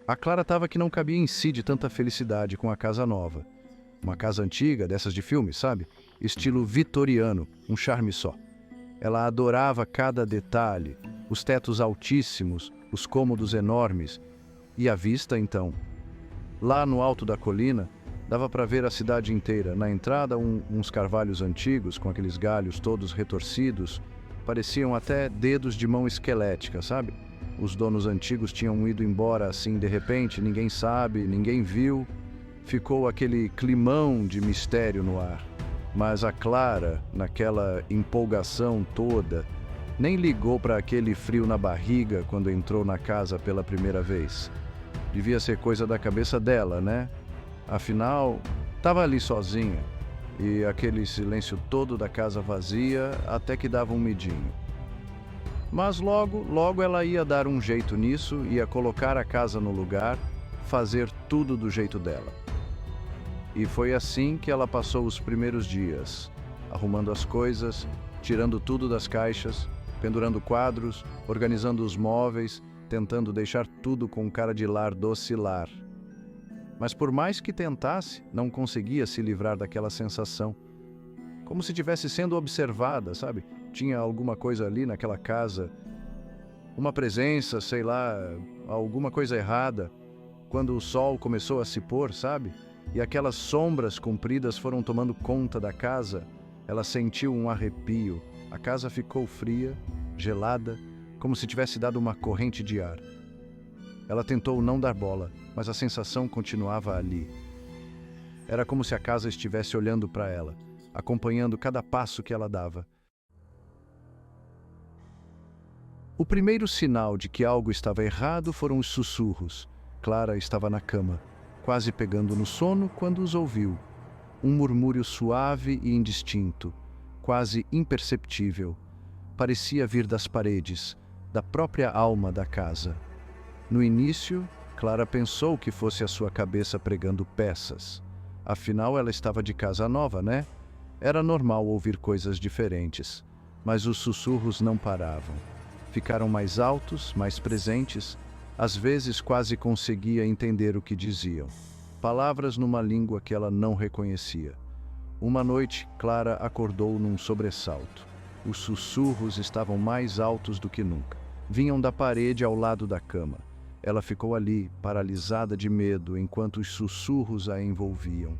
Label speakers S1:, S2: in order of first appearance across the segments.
S1: A Clara estava que não cabia em si de tanta felicidade com a casa nova. Uma casa antiga, dessas de filme, sabe? Estilo vitoriano, um charme só. Ela adorava cada detalhe, os tetos altíssimos, os cômodos enormes. E a vista, então? Lá no alto da colina, dava para ver a cidade inteira. Na entrada, uns carvalhos antigos, com aqueles galhos todos retorcidos, pareciam até dedos de mão esquelética, sabe? Os donos antigos tinham ido embora assim de repente, ninguém sabe, ninguém viu. Ficou aquele climão de mistério no ar. Mas a Clara, naquela empolgação toda, nem ligou para aquele frio na barriga quando entrou na casa pela primeira vez. Devia ser coisa da cabeça dela, né? Afinal, estava ali sozinha, e aquele silêncio todo da casa vazia até que dava um medinho. Mas logo ela ia dar um jeito nisso, ia colocar a casa no lugar, fazer tudo do jeito dela. E foi assim que ela passou os primeiros dias, arrumando as coisas, tirando tudo das caixas, pendurando quadros, organizando os móveis, tentando deixar tudo com cara de lar docilar. Mas por mais que tentasse, não conseguia se livrar daquela sensação. Como se estivesse sendo observada, sabe? Tinha alguma coisa ali naquela casa, uma presença, sei lá, alguma coisa errada. Quando o sol começou a se pôr, sabe? E aquelas sombras compridas foram tomando conta da casa, ela sentiu um arrepio. A casa ficou fria, gelada, como se tivesse dado uma corrente de ar. Ela tentou não dar bola, mas a sensação continuava ali. Era como se a casa estivesse olhando para ela, acompanhando cada passo que ela dava. O primeiro sinal de que algo estava errado foram os sussurros. Clara estava na cama, quase pegando no sono quando os ouviu. Um murmúrio suave e indistinto, quase imperceptível. Parecia vir das paredes, da própria alma da casa. No início, Clara pensou que fosse a sua cabeça pregando peças. Afinal, ela estava de casa nova, né? Era normal ouvir coisas diferentes, mas os sussurros não paravam. Ficaram mais altos, mais presentes. Às vezes quase conseguia entender o que diziam. Palavras numa língua que ela não reconhecia. Uma noite, Clara acordou num sobressalto. Os sussurros estavam mais altos do que nunca. Vinham da parede ao lado da cama. Ela ficou ali, paralisada de medo, enquanto os sussurros a envolviam.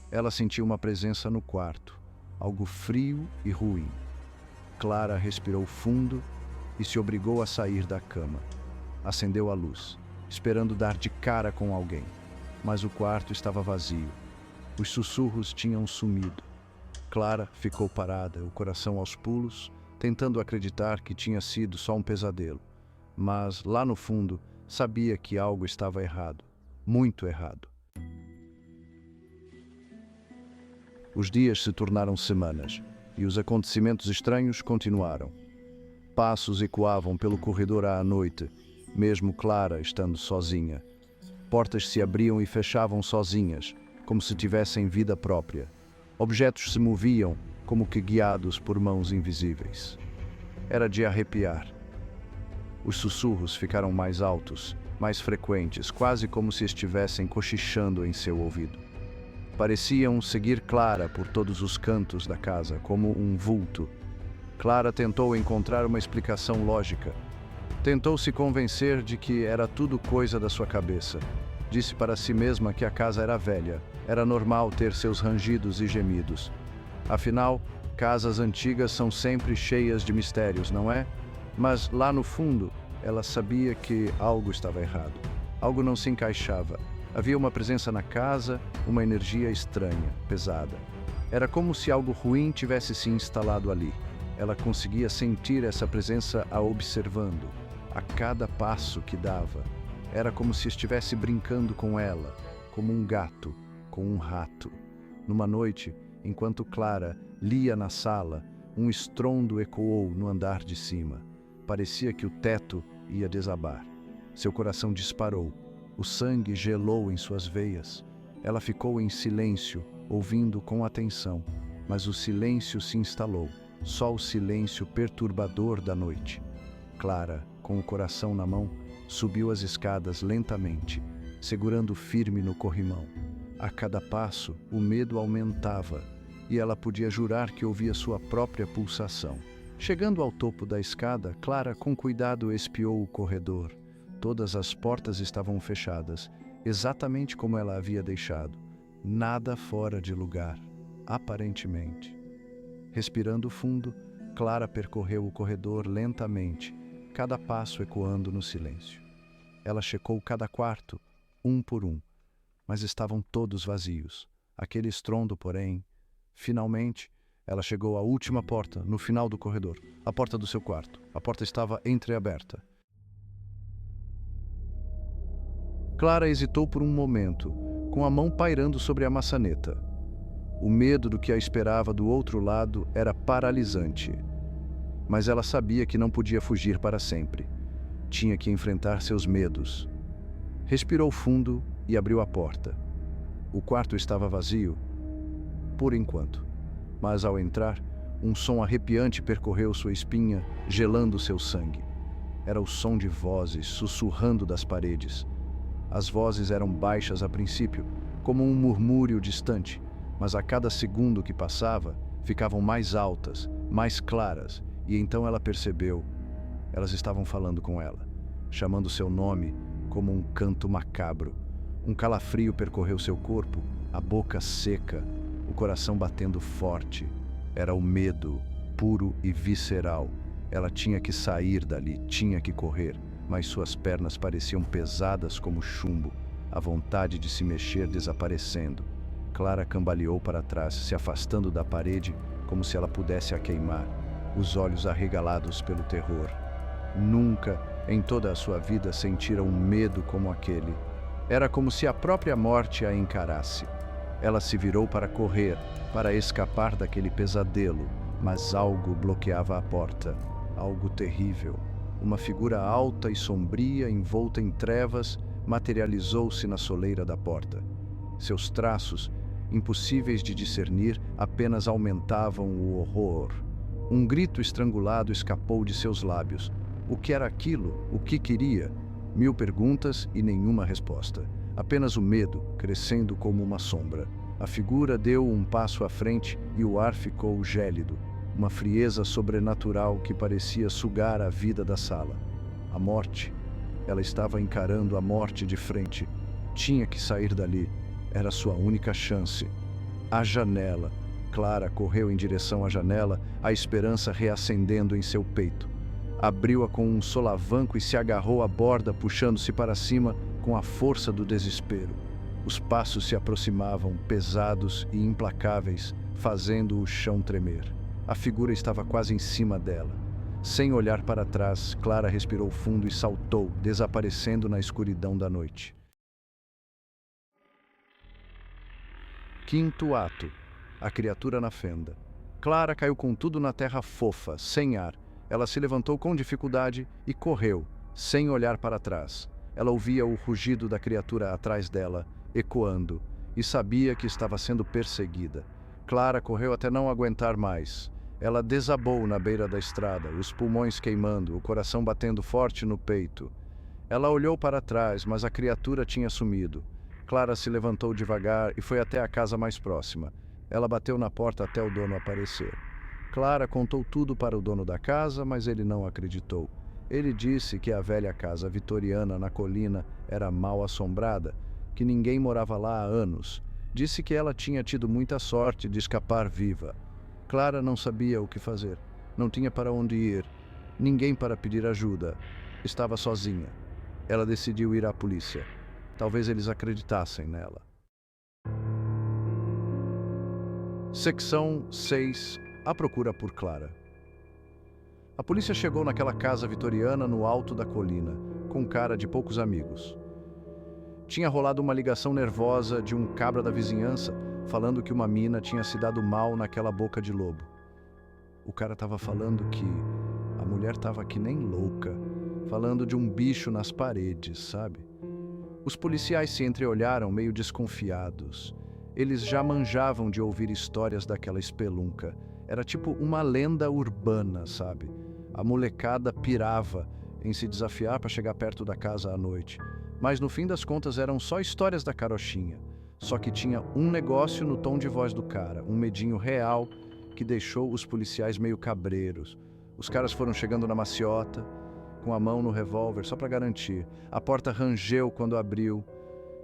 S1: Ela sentiu uma presença no quarto, algo frio e ruim. Clara respirou fundo e se obrigou a sair da cama. Acendeu a luz, esperando dar de cara com alguém. Mas o quarto estava vazio. Os sussurros tinham sumido. Clara ficou parada, o coração aos pulos, tentando acreditar que tinha sido só um pesadelo. Mas, lá no fundo, sabia que algo estava errado. Muito errado. Os dias se tornaram semanas, e os acontecimentos estranhos continuaram. Passos ecoavam pelo corredor à noite, mesmo Clara estando sozinha. Portas se abriam e fechavam sozinhas, como se tivessem vida própria. Objetos se moviam, como que guiados por mãos invisíveis. Era de arrepiar. Os sussurros ficaram mais altos, mais frequentes, quase como se estivessem cochichando em seu ouvido. Pareciam seguir Clara por todos os cantos da casa, como um vulto. Clara tentou encontrar uma explicação lógica. Tentou se convencer de que era tudo coisa da sua cabeça. Disse para si mesma que a casa era velha, era normal ter seus rangidos e gemidos. Afinal, casas antigas são sempre cheias de mistérios, não é? Mas lá no fundo, ela sabia que algo estava errado. Algo não se encaixava. Havia uma presença na casa, uma energia estranha, pesada. Era como se algo ruim tivesse se instalado ali. Ela conseguia sentir essa presença a observando, a cada passo que dava. Era como se estivesse brincando com ela, como um gato com um rato. Numa noite, enquanto Clara lia na sala, um estrondo ecoou no andar de cima. Parecia que o teto ia desabar. Seu coração disparou. O sangue gelou em suas veias. Ela ficou em silêncio, ouvindo com atenção, mas o silêncio se instalou, só o silêncio perturbador da noite. Clara, com o coração na mão, Subiu as escadas lentamente, segurando firme no corrimão. A cada passo, o medo aumentava, e ela podia jurar que ouvia sua própria pulsação. Chegando ao topo da escada, Clara com cuidado espiou o corredor. Todas as portas estavam fechadas, exatamente como ela havia deixado. Nada fora de lugar, aparentemente. Respirando fundo, Clara percorreu o corredor lentamente, cada passo ecoando no silêncio. Ela checou cada quarto, um por um, mas estavam todos vazios. Aquele estrondo, porém, finalmente, ela chegou à última porta, no final do corredor, a porta do seu quarto. A porta estava entreaberta. Clara hesitou por um momento, com a mão pairando sobre a maçaneta. O medo do que a esperava do outro lado era paralisante. Mas ela sabia que não podia fugir para sempre. Tinha que enfrentar seus medos. Respirou fundo e abriu a porta. O quarto estava vazio, por enquanto. Mas ao entrar, um som arrepiante percorreu sua espinha, gelando seu sangue. Era o som de vozes sussurrando das paredes. As vozes eram baixas a princípio, como um murmúrio distante, mas a cada segundo que passava, ficavam mais altas, mais claras, e então ela percebeu. Elas estavam falando com ela, chamando seu nome como um canto macabro. Um calafrio percorreu seu corpo, a boca seca, o coração batendo forte. Era o medo, puro e visceral. Ela tinha que sair dali, tinha que correr, mas suas pernas pareciam pesadas como chumbo, a vontade de se mexer desaparecendo. Clara cambaleou para trás, se afastando da parede, como se ela pudesse a queimar, os olhos arregalados pelo terror. Nunca, em toda a sua vida, sentira um medo como aquele. Era como se a própria morte a encarasse. Ela se virou para correr, para escapar daquele pesadelo, mas algo bloqueava a porta. Algo terrível. Uma figura alta e sombria, envolta em trevas, materializou-se na soleira da porta. Seus traços, impossíveis de discernir, apenas aumentavam o horror. Um grito estrangulado escapou de seus lábios. O que era aquilo? O que queria? 1000 perguntas e nenhuma resposta. Apenas o medo, crescendo como uma sombra. A figura deu um passo à frente e o ar ficou gélido. Uma frieza sobrenatural que parecia sugar a vida da sala. A morte. Ela estava encarando a morte de frente. Tinha que sair dali. Era sua única chance. A janela. Clara correu em direção à janela, a esperança reacendendo em seu peito. Abriu-a com um solavanco e se agarrou à borda, puxando-se para cima com a força do desespero. Os passos se aproximavam, pesados e implacáveis, fazendo o chão tremer. A figura estava quase em cima dela. Sem olhar para trás, Clara respirou fundo e saltou, desaparecendo na escuridão da noite. Quinto ato. A criatura na fenda. Clara caiu com tudo na terra fofa, sem ar. Ela se levantou com dificuldade e correu, sem olhar para trás. Ela ouvia o rugido da criatura atrás dela, ecoando, e sabia que estava sendo perseguida. Clara correu até não aguentar mais. Ela desabou na beira da estrada, os pulmões queimando, o coração batendo forte no peito. Ela olhou para trás, mas a criatura tinha sumido. Clara se levantou devagar e foi até a casa mais próxima. Ela bateu na porta até o dono aparecer. Clara contou tudo para o dono da casa, mas ele não acreditou. Ele disse que a velha casa vitoriana na colina era mal assombrada, que ninguém morava lá há anos. Disse que ela tinha tido muita sorte de escapar viva. Clara não sabia o que fazer. Não tinha para onde ir. Ninguém para pedir ajuda. Estava sozinha. Ela decidiu ir à polícia. Talvez eles acreditassem nela. Secção 6. A procura por Clara. A polícia chegou naquela casa vitoriana no alto da colina, com cara de poucos amigos. Tinha rolado uma ligação nervosa de um cabra da vizinhança, falando que uma mina tinha se dado mal naquela boca de lobo. O cara estava falando que a mulher estava que nem louca, falando de um bicho nas paredes, sabe? Os policiais se entreolharam meio desconfiados. Eles já manjavam de ouvir histórias daquela espelunca. Era tipo uma lenda urbana, sabe? A molecada pirava. em se desafiar para chegar perto da casa à noite. Mas no fim das contas eram só histórias da carochinha. Só que tinha um negócio no tom de voz do cara, um medinho real que deixou os policiais meio cabreiros. Os caras foram chegando na maciota, com a mão no revólver só para garantir. A porta rangeu quando abriu,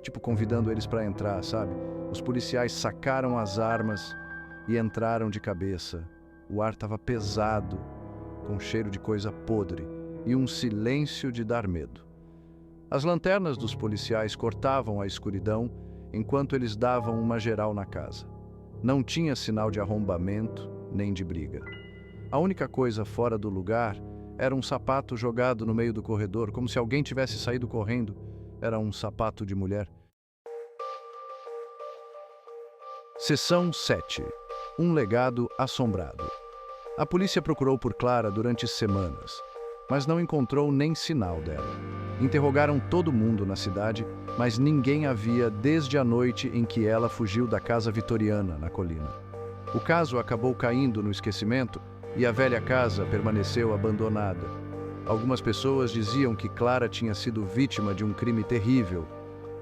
S1: tipo convidando eles para entrar, sabe? Os policiais sacaram as armas e entraram de cabeça. O ar estava pesado, com cheiro de coisa podre e um silêncio de dar medo. As lanternas dos policiais cortavam a escuridão enquanto eles davam uma geral na casa. Não tinha sinal de arrombamento nem de briga. A única coisa fora do lugar era um sapato jogado no meio do corredor, como se alguém tivesse saído correndo. Era um sapato de mulher. Seção 7. Um legado assombrado. A polícia procurou por Clara durante semanas, mas não encontrou nem sinal dela. Interrogaram todo mundo na cidade, mas ninguém a via desde a noite em que ela fugiu da casa vitoriana na colina. O caso acabou caindo no esquecimento e a velha casa permaneceu abandonada. Algumas pessoas diziam que Clara tinha sido vítima de um crime terrível,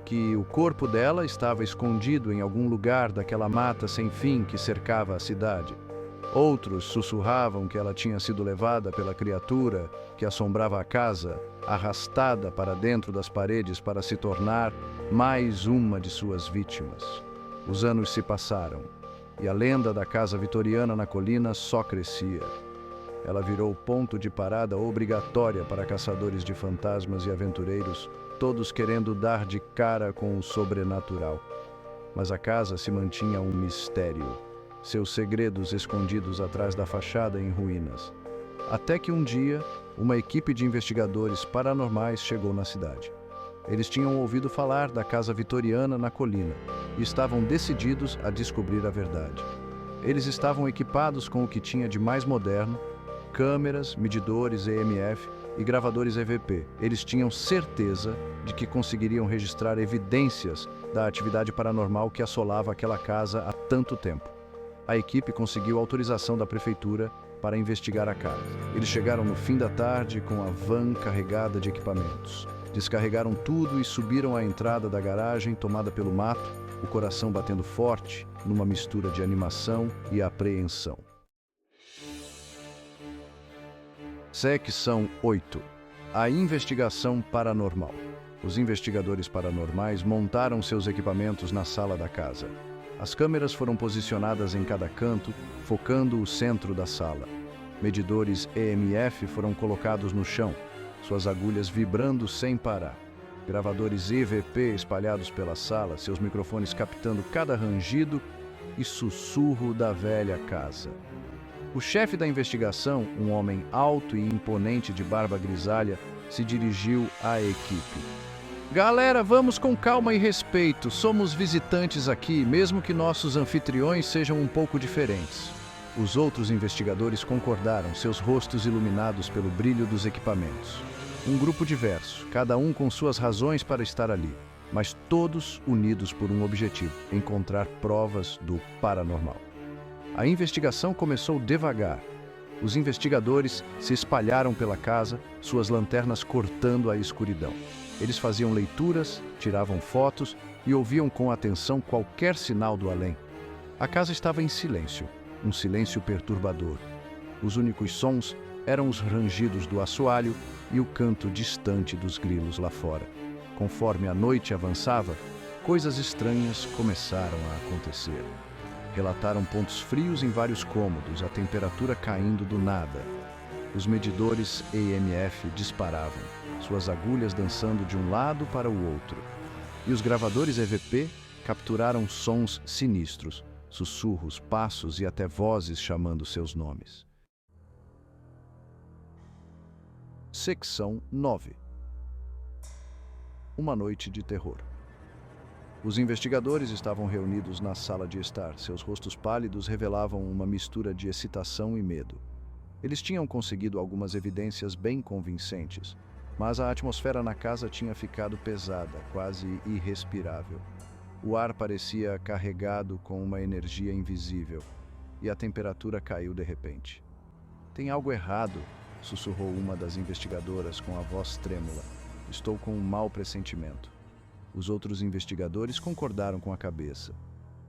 S1: que o corpo dela estava escondido em algum lugar daquela mata sem fim que cercava a cidade. Outros sussurravam que ela tinha sido levada pela criatura que assombrava a casa, arrastada para dentro das paredes para se tornar mais uma de suas vítimas. Os anos se passaram e a lenda da casa vitoriana na colina só crescia. Ela virou ponto de parada obrigatória para caçadores de fantasmas e aventureiros, todos querendo dar de cara com o sobrenatural. Mas a casa se mantinha um mistério, seus segredos escondidos atrás da fachada em ruínas. Até que um dia, uma equipe de investigadores paranormais chegou na cidade. Eles tinham ouvido falar da casa vitoriana na colina e estavam decididos a descobrir a verdade. Eles estavam equipados com o que tinha de mais moderno, câmeras, medidores EMF e gravadores EVP. Eles tinham certeza de que conseguiriam registrar evidências da atividade paranormal que assolava aquela casa há tanto tempo. A equipe conseguiu autorização da prefeitura para investigar a casa. Eles chegaram no fim da tarde com a van carregada de equipamentos. Descarregaram tudo e subiram à entrada da garagem tomada pelo mato, o coração batendo forte, numa mistura de animação e apreensão. Secção 8. A investigação paranormal. Os investigadores paranormais montaram seus equipamentos na sala da casa. As câmeras foram posicionadas em cada canto, focando o centro da sala. Medidores EMF foram colocados no chão, suas agulhas vibrando sem parar. Gravadores EVP espalhados pela sala, seus microfones captando cada rangido e sussurro da velha casa. O chefe da investigação, um homem alto e imponente de barba grisalha, se dirigiu à equipe. Galera, vamos com calma e respeito. Somos visitantes aqui, mesmo que nossos anfitriões sejam um pouco diferentes. Os outros investigadores concordaram, seus rostos iluminados pelo brilho dos equipamentos. Um grupo diverso, cada um com suas razões para estar ali, mas todos unidos por um objetivo: encontrar provas do paranormal. A investigação começou devagar. Os investigadores se espalharam pela casa, suas lanternas cortando a escuridão. Eles faziam leituras, tiravam fotos e ouviam com atenção qualquer sinal do além. A casa estava em silêncio, um silêncio perturbador. Os únicos sons eram os rangidos do assoalho e o canto distante dos grilos lá fora. Conforme a noite avançava, coisas estranhas começaram a acontecer. Relataram pontos frios em vários cômodos, a temperatura caindo do nada. Os medidores EMF disparavam, suas agulhas dançando de um lado para o outro. E os gravadores EVP capturaram sons sinistros, sussurros, passos e até vozes chamando seus nomes. Secção 9. Uma noite de terror. Os investigadores estavam reunidos na sala de estar. Seus rostos pálidos revelavam uma mistura de excitação e medo. Eles tinham conseguido algumas evidências bem convincentes, mas a atmosfera na casa tinha ficado pesada, quase irrespirável. O ar parecia carregado com uma energia invisível, e a temperatura caiu de repente. Tem algo errado, sussurrou uma das investigadoras com a voz trêmula. Estou com um mau pressentimento. Os outros investigadores concordaram com a cabeça.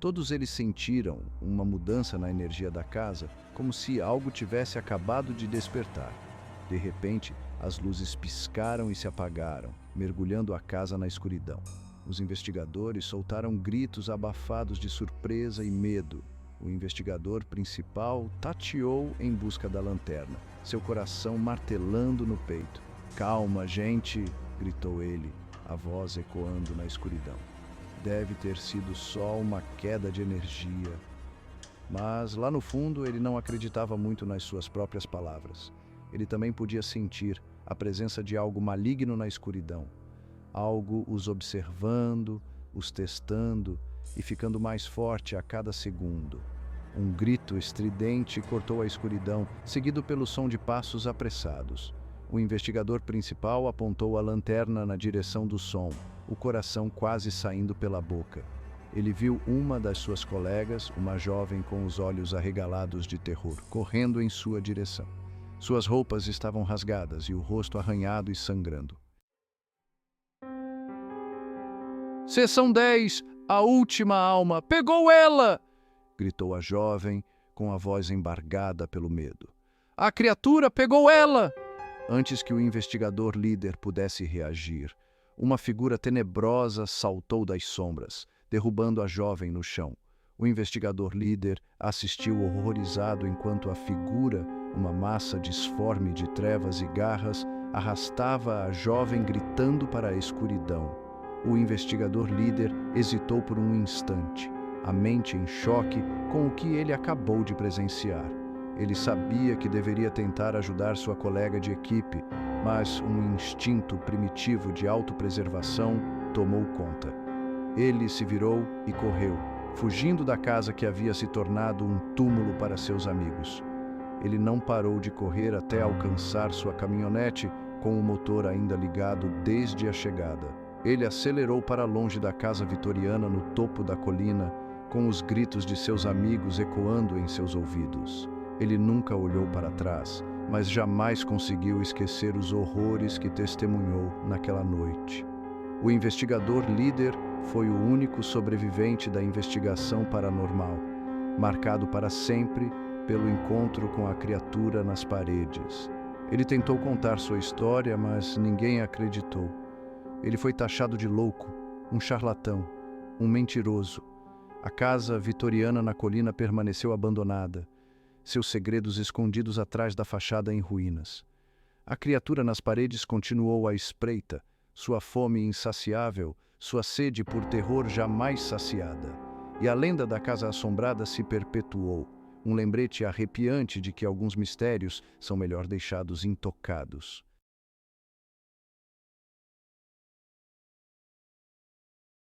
S1: Todos eles sentiram uma mudança na energia da casa, como se algo tivesse acabado de despertar. De repente, as luzes piscaram e se apagaram, mergulhando a casa na escuridão. Os investigadores soltaram gritos abafados de surpresa e medo. O investigador principal tateou em busca da lanterna, seu coração martelando no peito. "Calma, gente!" gritou ele, a voz ecoando na escuridão. Deve ter sido só uma queda de energia. Mas, lá no fundo, ele não acreditava muito nas suas próprias palavras. Ele também podia sentir a presença de algo maligno na escuridão. Algo os observando, os testando e ficando mais forte a cada segundo. Um grito estridente cortou a escuridão, seguido pelo som de passos apressados. O investigador principal apontou a lanterna na direção do som, o coração quase saindo pela boca. Ele viu uma das suas colegas, uma jovem com os olhos arregalados de terror, correndo em sua direção. Suas roupas estavam rasgadas e o rosto arranhado e sangrando. "Seção 10, a última alma, pegou ela!" gritou a jovem, com a voz embargada pelo medo. "A criatura pegou ela!" Antes que o investigador líder pudesse reagir, uma figura tenebrosa saltou das sombras, derrubando a jovem no chão. O investigador líder assistiu horrorizado enquanto a figura, uma massa disforme de trevas e garras, arrastava a jovem gritando para a escuridão. O investigador líder hesitou por um instante, a mente em choque com o que ele acabou de presenciar. Ele sabia que deveria tentar ajudar sua colega de equipe, mas um instinto primitivo de autopreservação tomou conta. Ele se virou e correu, fugindo da casa que havia se tornado um túmulo para seus amigos. Ele não parou de correr até alcançar sua caminhonete, com o motor ainda ligado desde a chegada. Ele acelerou para longe da casa vitoriana no topo da colina, com os gritos de seus amigos ecoando em seus ouvidos. Ele nunca olhou para trás, mas jamais conseguiu esquecer os horrores que testemunhou naquela noite. O investigador líder foi o único sobrevivente da investigação paranormal, marcado para sempre pelo encontro com a criatura nas paredes. Ele tentou contar sua história, mas ninguém acreditou. Ele foi taxado de louco, um charlatão, um mentiroso. A casa vitoriana na colina permaneceu abandonada, seus segredos escondidos atrás da fachada em ruínas. A criatura nas paredes continuou à espreita, sua fome insaciável, sua sede por terror jamais saciada. E a lenda da casa assombrada se perpetuou, um lembrete arrepiante de que alguns mistérios são melhor deixados intocados.